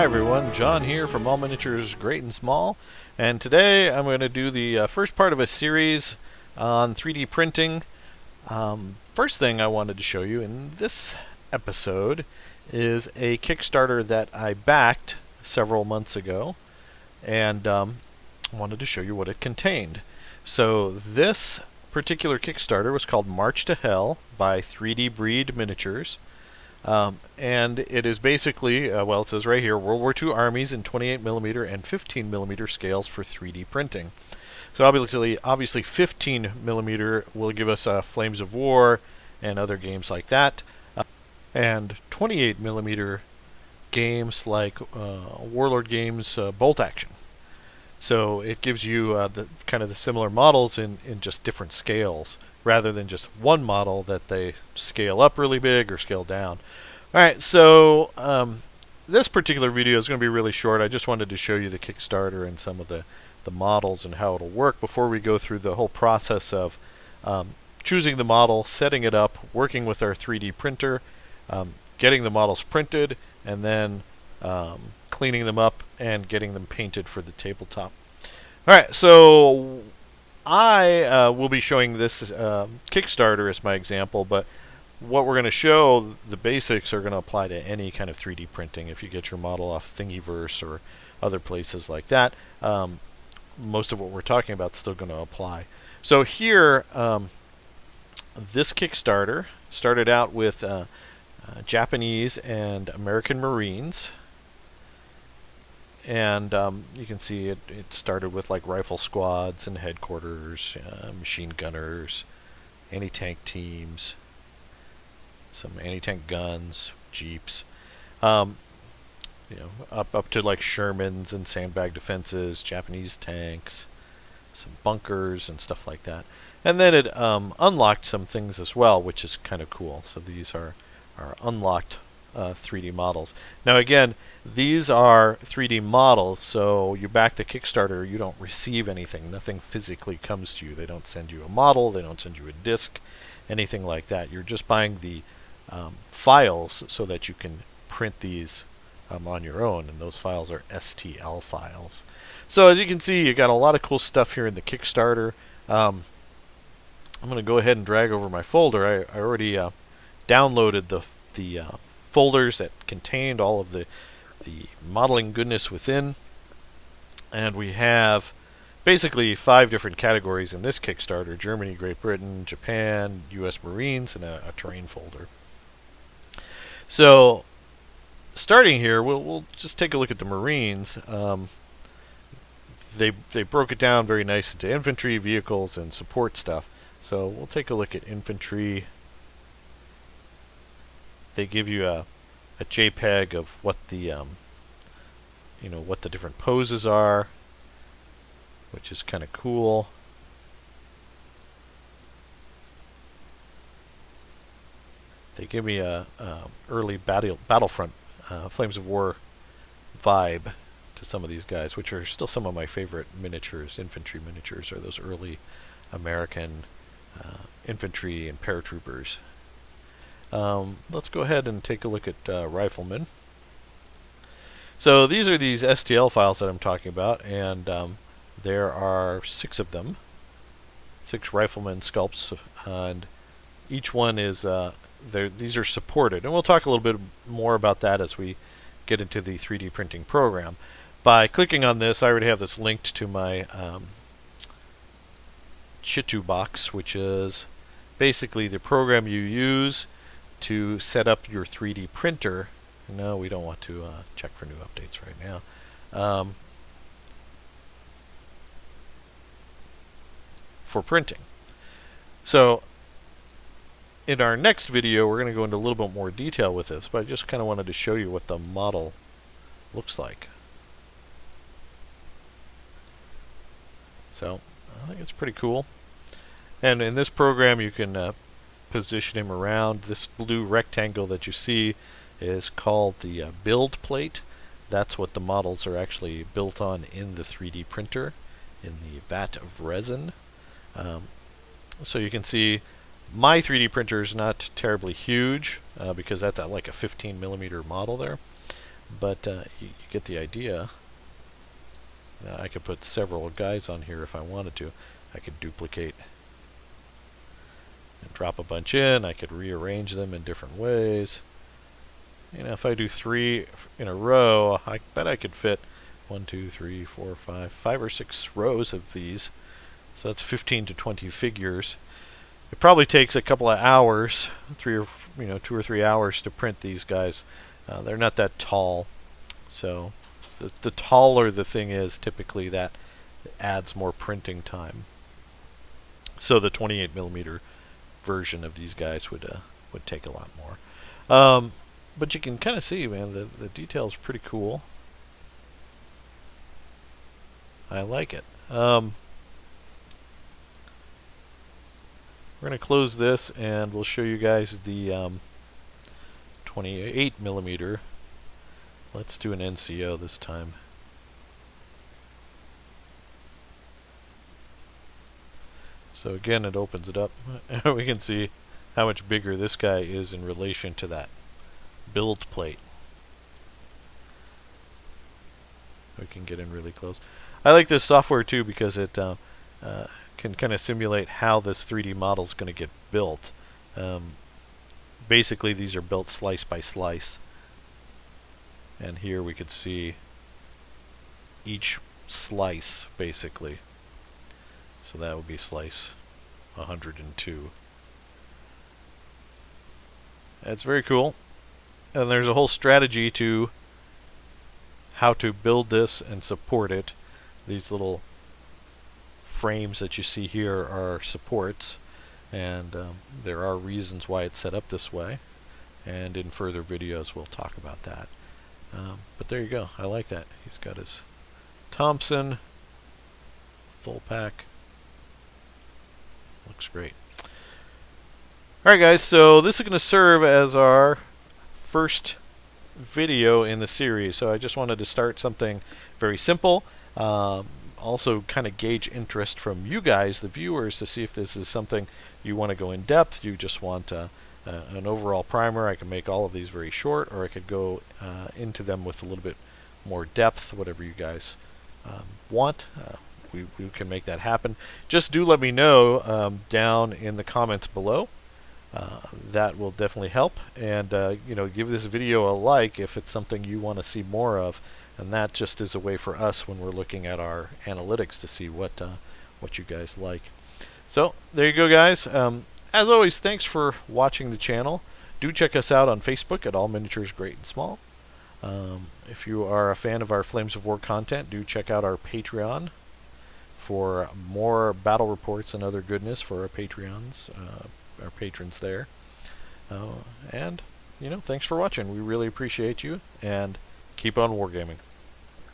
Hi everyone, John here from All Miniatures Great and Small, and today I'm going to do the first part of a series on 3D printing. First thing I wanted to show you in this episode is a Kickstarter that I backed several months ago, and wanted to show you what it contained. So this particular Kickstarter was called March to Hell by 3D Breed Miniatures. And it is basically, well, it says right here, World War II armies in 28mm and 15mm scales for 3D printing. So obviously 15mm will give us Flames of War and other games like that, and 28mm games like Warlord Games Bolt Action. So it gives you the kind of the similar models in just different scales, rather than just one model that they scale up really big or scale down. Alright, so this particular video is going to be really short. I just wanted to show you the Kickstarter and some of the models and how it'll work before we go through the whole process of choosing the model, setting it up, working with our 3D printer, getting the models printed, and then cleaning them up and getting them painted for the tabletop. Alright, so I will be showing this Kickstarter as my example, but what we're going to show, the basics, are going to apply to any kind of 3D printing. If you get your model off Thingiverse or other places like that, most of what we're talking about is still going to apply. So here, this Kickstarter started out with Japanese and American Marines. And you can see it started with like rifle squads and headquarters, machine gunners, anti-tank teams, some anti-tank guns, jeeps, up to like Shermans and sandbag defenses, Japanese tanks, some bunkers and stuff like that. And then it unlocked some things as well, which is kind of cool. So these are unlocked 3D models. Now again, these are 3D models, so you back the Kickstarter, you don't receive anything. Nothing physically comes to you. They don't send you a model, they don't send you a disc, anything like that. You're just buying the files so that you can print these on your own, and those files are STL files. So as you can see, you got a lot of cool stuff here in the Kickstarter. I'm going to go ahead and drag over my folder. I already downloaded the folders that contained all of the modeling goodness within, and we have basically 5 different categories in this Kickstarter: Germany, Great Britain, Japan, US Marines, and a terrain folder. So starting here, we'll just take a look at the Marines. They broke it down very nice into infantry, vehicles, and support stuff. So we'll take a look at infantry. They give you a JPEG of what the what the different poses are, which is kind of cool. They give me a early Battlefront Flames of War vibe to some of these guys, which are still some of my favorite miniatures. Infantry miniatures are those early American infantry and paratroopers. Let's go ahead and take a look at riflemen. So these are these STL files that I'm talking about, and there are 6 of them, 6 rifleman sculpts, and each one is these are supported, and we'll talk a little bit more about that as we get into the 3D printing program. By clicking on this, I already have this linked to my Chitu box, which is basically the program you use to set up your 3D printer. No, we don't want to check for new updates right now. For printing. So in our next video, we're going to go into a little bit more detail with this, but I just kind of wanted to show you what the model looks like. So I think it's pretty cool. And in this program, you can position him around. This blue rectangle that you see is called the build plate. That's what the models are actually built on in the 3D printer, in the vat of resin. So you can see my 3D printer is not terribly huge because that's like a 15mm model there. but you get the idea. I could put several guys on here if I wanted to. I could duplicate and drop a bunch in. I could rearrange them in different ways. You know, if I do 3 in a row, I bet I could fit 1, 2, 3, 4, 5 or 6 rows of these. So that's 15 to 20 figures. It probably takes a couple of hours, 2 or 3 hours to print these guys. They're not that tall, so the taller the thing is, typically that adds more printing time. So the 28 millimeter version of these guys would take a lot more. But you can kind of see, man, the detail is pretty cool. I like it. We're going to close this, and we'll show you guys the 28 millimeter. Let's do an NCO this time. So again, it opens it up. We can see how much bigger this guy is in relation to that build plate. We can get in really close. I like this software too because it can kind of simulate how this 3D model is going to get built. Basically, these are built slice by slice. And here we could see each slice, basically. So that would be slice 102. That's very cool. And there's a whole strategy to how to build this and support it. These little frames that you see here are supports, and there are reasons why it's set up this way, and in further videos we'll talk about that. But there you go. I like that. He's got his Thompson full pack. Looks great. Alright guys, so this is going to serve as our first video in the series. So I just wanted to start something very simple. Also kind of gauge interest from you guys, the viewers, to see if this is something you want to go in depth. You just want an overall primer. I can make all of these very short, or I could go into them with a little bit more depth, whatever you guys want. We can make that happen. Just do let me know down in the comments below. That will definitely help, and give this video a like if it's something you want to see more of, and that just is a way for us when we're looking at our analytics to see what you guys like. So there you go, guys. As always, thanks for watching the channel. Do check us out on Facebook at All Miniatures Great and Small. If you are a fan of our Flames of War content, do check out our Patreon for more battle reports and other goodness for our Patreons, our patrons there. And thanks for watching. We really appreciate you, and keep on wargaming.